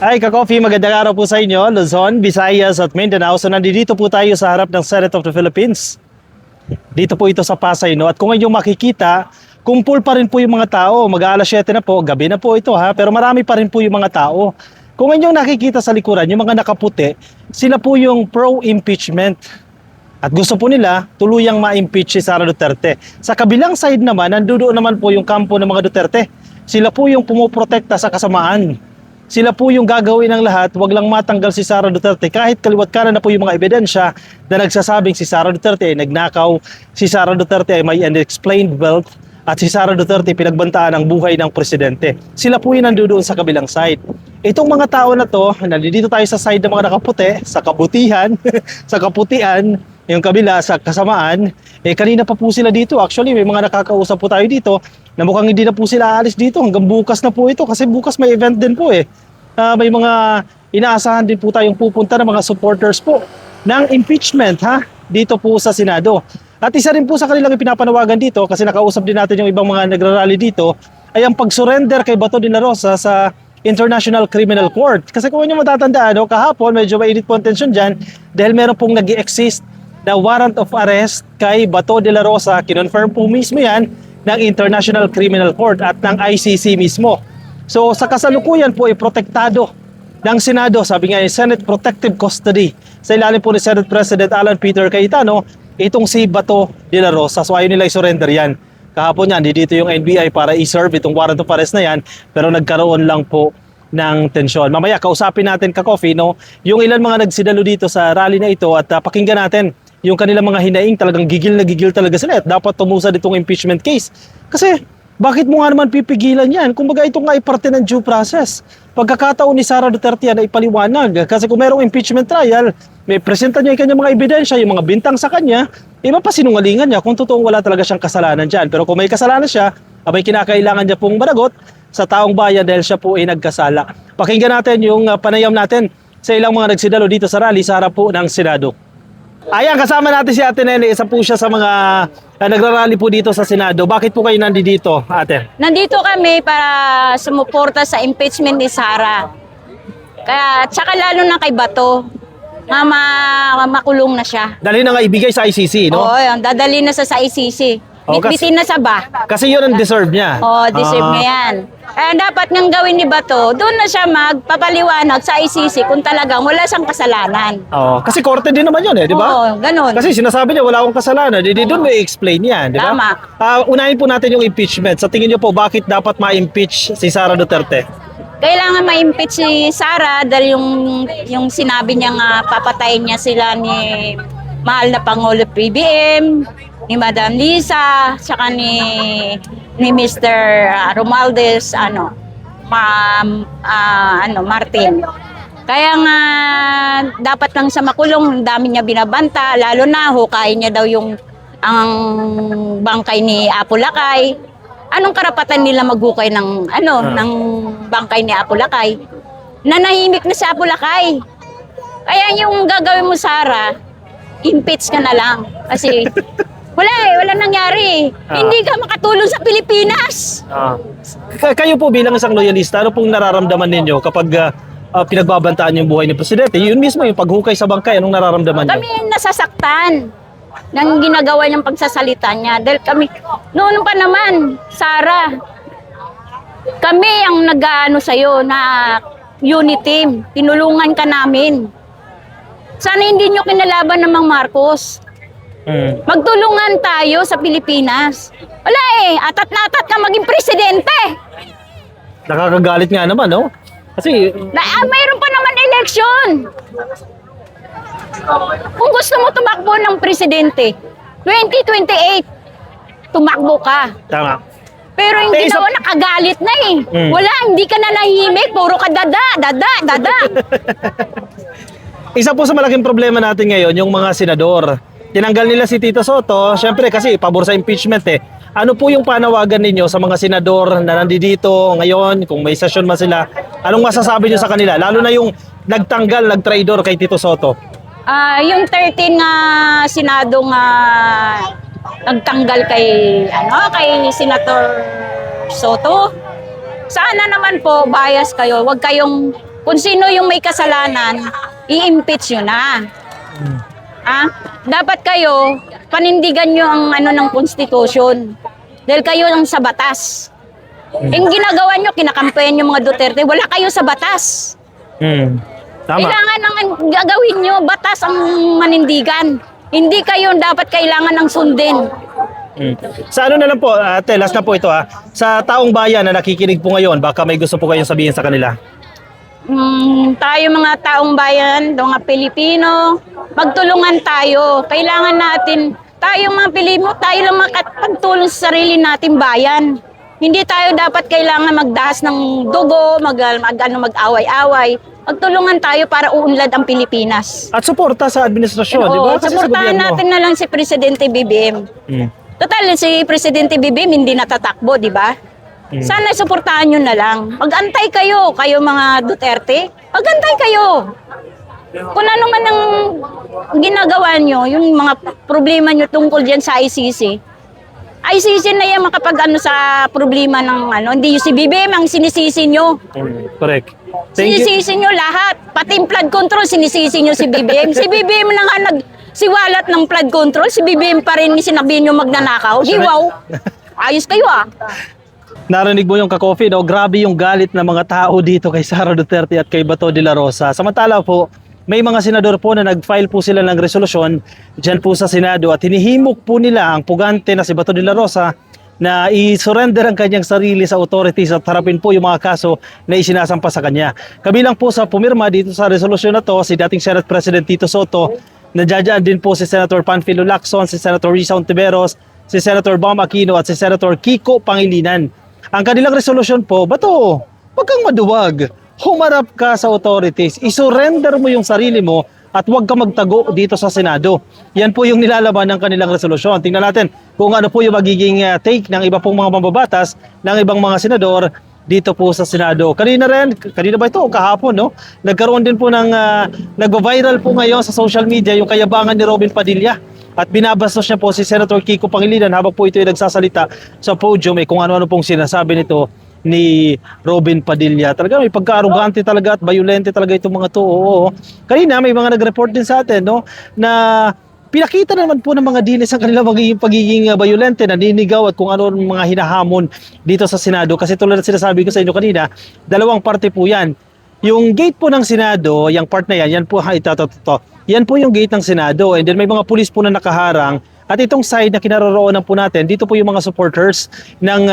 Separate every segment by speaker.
Speaker 1: Ay, ka-coffee, magandang araw po sa inyo, Luzon, Visayas at Mindanao. So nandito po tayo sa harap ng Senate of the Philippines. Dito po ito sa Pasay, no? At kung inyong makikita, kumpul pa rin po yung mga tao. Mag-aalas 7 na po, gabi na po ito ha, pero marami pa rin po yung mga tao. Kung inyong nakikita sa likuran, yung mga nakaputi, sila po yung pro-impeachment. At gusto po nila tuluyang ma-impeach si Sara Duterte. Sa kabilang side naman, nandoon naman po yung kampo ng mga Duterte. Sila po yung pumoprotekta sa kasamaan. Sila po yung gagawin ng lahat, wag lang matanggal si Sara Duterte kahit kaliwat kanan na po yung mga ebidensya na nagsasabing si Sara Duterte ay nagnakaw, si Sara Duterte ay may unexplained wealth, at si Sara Duterte pinagbantaan ang buhay ng presidente. Sila po yung nandoon sa kabilang side. Itong mga tao na to, nandito tayo sa side ng mga nakaputi, sa kabutihan, sa kaputian, yung kabila sa kasamaan, kanina pa po sila dito. Actually, may mga nakakausap po tayo dito na mukhang hindi na po sila aalis dito hanggang bukas na po ito kasi bukas may event din po may mga inaasahan din po tayong pupunta ng mga supporters po ng impeachment dito po sa Senado. At isa rin po sa kanilang ipinapanawagan dito kasi nakausap din natin yung ibang mga nagrarally dito ay ang pag-surrender kay Bato de la Rosa sa International Criminal Court. Kasi kung inyo matatandaan, kahapon medyo mainit po ang tensyon dyan dahil meron pong nag-i-exist na warrant of arrest kay Bato de la Rosa. Kinonfirm po mismo yan ng International Criminal Court at ng ICC mismo. So sa kasalukuyan po ay protektado ng Senado, sabi nga Senate Protective Custody sa ilalim po ni Senate President Alan Peter Cayetano, itong si Bato de la Rosa. So ayaw nila i-surrender yan. Kahapon yan, dito yung NBI para i-serve itong warrant of arrest na yan, pero nagkaroon lang po ng tensyon. Mamaya kausapin natin ka-coffee, yung ilan mga nagsidalo dito sa rally na ito at pakinggan natin yung kanilang mga hinaing. Talagang gigil na gigil talaga sila at dapat tumusad itong impeachment case. Kasi bakit mo nga naman pipigilan yan? Kumbaga ito nga ay parte ng due process. Pagkakataon ni Sara Duterte yan ay ipaliwanag. Kasi kung merong impeachment trial, may presenta niya yung kanyang mga ebidensya, yung mga bintang sa kanya, mapasinungalingan niya kung totoong wala talaga siyang kasalanan dyan. Pero kung may kasalanan siya, abay kinakailangan niya pong managot sa taong bayan dahil siya po ay nagkasala. Pakinggan natin yung panayam natin sa ilang mga nagsidalo dito sa rally sa harap po ng Senado. Ayan, kasama natin si Ate Nene. Isa po siya sa mga nagrarally po dito sa Senado. Bakit po kayo nandito, Ate?
Speaker 2: Nandito kami para sumuporta sa impeachment ni Sara. Kaya, tsaka lalo na kay Bato, makulong na siya.
Speaker 1: Dali na nga ibigay sa ICC, no?
Speaker 2: Oo, yun, dadali na sa ICC. Bitbitin na sa ba?
Speaker 1: Kasi yun ang deserve niya.
Speaker 2: Oo, deserve niya yan. Kaya dapat ngang gawin ni Bato, doon na siya magpapaliwanag sa ICC kung talagang wala siyang kasalanan.
Speaker 1: Kasi korte din naman yun di ba?
Speaker 2: Oo, ganun.
Speaker 1: Kasi sinasabi niya wala akong kasalanan, doon may explain yan, di ba?
Speaker 2: Tama.
Speaker 1: Unahin po natin yung impeachment. Sa tingin niyo po, bakit dapat ma-impeach si Sara Duterte?
Speaker 2: Kailangan ma-impeach si Sara dahil yung sinabi niya nga papatayin niya sila ni mahal na Pangulo PBM, ni Madam Lisa, saka ni Mr. Romualdez, Martin. Kaya nga dapat lang sa makulong, dami niya binabanta, lalo na hukayin niya daw ang bangkay ni Apo Lakay. Anong karapatan nila maghukay ng ng bangkay ni Apo Lakay? Nanahimik na si Apo Lakay. Kaya yung gagawin mo, Sara, impeach ka na lang kasi wala nangyari. Hindi ka makatulong sa Pilipinas.
Speaker 1: Kayo po bilang isang loyalista, ano pong nararamdaman ninyo kapag pinagbabantaan yung buhay ni Presidente? Yun mismo, yung paghukay sa bangkay, anong nararamdaman niyo?
Speaker 2: Kami nasasaktan ng ginagawa niyang pagsasalita niya. Dahil kami, noon pa naman, Sara, kami ang nag-ano sa'yo na unit team. Tinulungan ka namin. Sana hindi niyo kinalaban ng mga Marcos. Magtulungan tayo sa Pilipinas. Wala atat na atat ka maging presidente.
Speaker 1: Nakakagalit nga naman, no? Kasi
Speaker 2: Mayroon pa naman election. Kung gusto mo tumakbo ng presidente, 2028, tumakbo ka.
Speaker 1: tama.
Speaker 2: Pero hindi nakagalit na Wala, hindi ka na nahimik. Puro ka dada.
Speaker 1: Isa po sa malaking problema natin ngayon, yung mga senador. Tinanggal nila si Tito Soto, syempre kasi pabor sa impeachment Ano po yung panawagan ninyo sa mga senador na nandito ngayon, kung may session man sila, anong masasabi niyo sa kanila? Lalo na yung nag-traidor kay Tito Soto.
Speaker 2: Yung 13 nga senadong nagtanggal kay Senator Soto. Sana naman po bias kayo. Huwag kayong Kung sino yung may kasalanan, i-impeach nyo na. Dapat kayo, panindigan nyo ang ano ng konstitusyon. Dahil kayo ang sa batas. Yung ginagawa nyo, kinakampayan yung mga Duterte, wala kayo sa batas.
Speaker 1: Tama.
Speaker 2: Kailangan ang gagawin nyo, batas ang manindigan. Hindi kayo dapat kailangan ng sundin.
Speaker 1: Sa ano na lang po, ate, last na po ito ha. Sa taong bayan na nakikinig po ngayon, baka may gusto po kayong sabihin sa kanila.
Speaker 2: Tayo mga taong bayan, mga Pilipino, magtulungan tayo. Kailangan natin, tayo mga Pilipino, tayo lang makapagtulong sa sarili nating bayan. Hindi tayo dapat kailangan magdahas ng dugo, mag-away-away. Magtulungan tayo para uunlad ang Pilipinas.
Speaker 1: At suporta sa administrasyon, di ba? Kasi sa
Speaker 2: Suportahan
Speaker 1: gobyerno.
Speaker 2: natin na lang si Presidente BBM. Total, si Presidente BBM hindi natatakbo, di ba? Sana suportahan nyo na lang. Mag-antay kayo mga Duterte. Mag-antay kayo. Kung ano man ang ginagawa nyo, yung mga problema nyo tungkol dyan sa ICC, ICC na yan makapag-ano sa problema ng ano. Hindi yung si BBM ang sinisisi nyo.
Speaker 1: Correct. Thank you.
Speaker 2: Sinisisi nyo lahat. Pati yung flood control, sinisisi nyo si BBM. Si BBM na nga nagsiwalat ng flood control. Si BBM pa rin sinabi nyo magnanakaw. Hiwaw. Ayos kayo
Speaker 1: Narinig mo yung ka-coffee, no? Grabe yung galit ng mga tao dito kay Sara Duterte at kay Bato de la Rosa. Samantala po, may mga senador po na nag-file po sila ng resolusyon dyan po sa Senado at hinihimok po nila ang pugante na si Bato de la Rosa na i-surrender ang kanyang sarili sa authorities at harapin po yung mga kaso na isinasampa sa kanya. Kabilang po sa pumirma dito sa resolusyon na to, si dating Senate President Tito Soto, nadyadyaan din po si Senator Panfilo Lacson, si Senator Risa Ontiveros, si Senator Bam Aquino at si Senator Kiko Pangilinan. Ang kanilang resolusyon po, Bato, wag kang maduwag. Humarap ka sa authorities, isurrender mo yung sarili mo at huwag ka magtago dito sa Senado. Yan po yung nilalaban ng kanilang resolusyon. Tingnan natin kung ano po yung magiging take ng iba pong mga mambabatas, ng ibang mga senador dito po sa Senado. Kanina ba ito? Kahapon, no? Nagkaroon din po ng, nag-viral po ngayon sa social media yung kayabangan ni Robin Padilla. At binabastos niya po si Senator Kiko Pangilinan habang po ito ay nagsasalita sa podium kung ano-ano pong sinasabi nito ni Robin Padilla. Talaga may pagka-arugante talaga at bayolente talaga itong mga to. Oo. Kanina may mga nag-report din sa atin, no, na pinakita naman po ng mga dilis ang kanilang pagiging bayolente, naninigaw at kung ano mga hinahamon dito sa Senado. Kasi tulad na sinasabi ko sa inyo kanina, dalawang parte po yan. Yung gate po ng Senado, yung part na yan po, yan po yung gate ng Senado. And then may mga pulis po na nakaharang. At itong side na kinaroroonan po natin, dito po yung mga supporters ng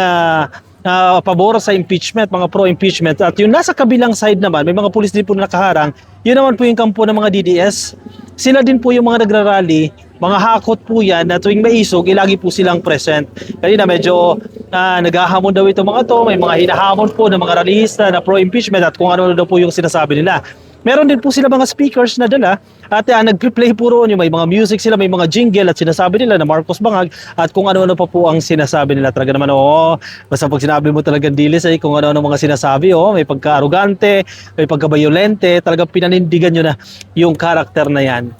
Speaker 1: pabor sa impeachment, mga pro-impeachment. At yung nasa kabilang side naman, may mga pulis din po na nakaharang. Yun naman po yung kampo ng mga DDS. Sila din po yung mga nagrarally, mga hakot po yan na tuwing maisog, lagi po silang present. Kanina medyo naghahamon daw itong mga to, may mga hinahamon po ng mga rallyista na pro-impeachment at kung ano daw po yung sinasabi nila. Meron din po sila mga speakers na dala at nag-play po roon yung may mga music sila, may mga jingle at sinasabi nila na Marcos Bangag at kung ano-ano pa po ang sinasabi nila. Talaga naman, basta pag sinabi mo talagang dilis ay kung ano-ano mga sinasabi, may pagka-arugante, may pagka-bayolente, talagang pinanindigan nyo na yung karakter na yan.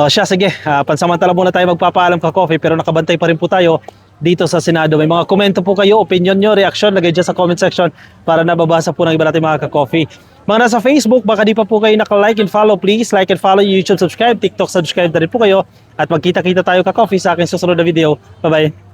Speaker 1: Sige, pansamantala muna tayo magpapaalam ka-coffee pero nakabantay pa rin po tayo dito sa Senado. May mga komento po kayo, opinion nyo, reaction, lagay dyan sa comment section para nababasa po ng iba natin mga ka-coffee. Mga nasa Facebook, baka di pa po kayo naka-like and follow, please like and follow, YouTube subscribe, TikTok subscribe na rin po kayo at magkita-kita tayo ka-coffee sa aking susunod na video. Bye-bye!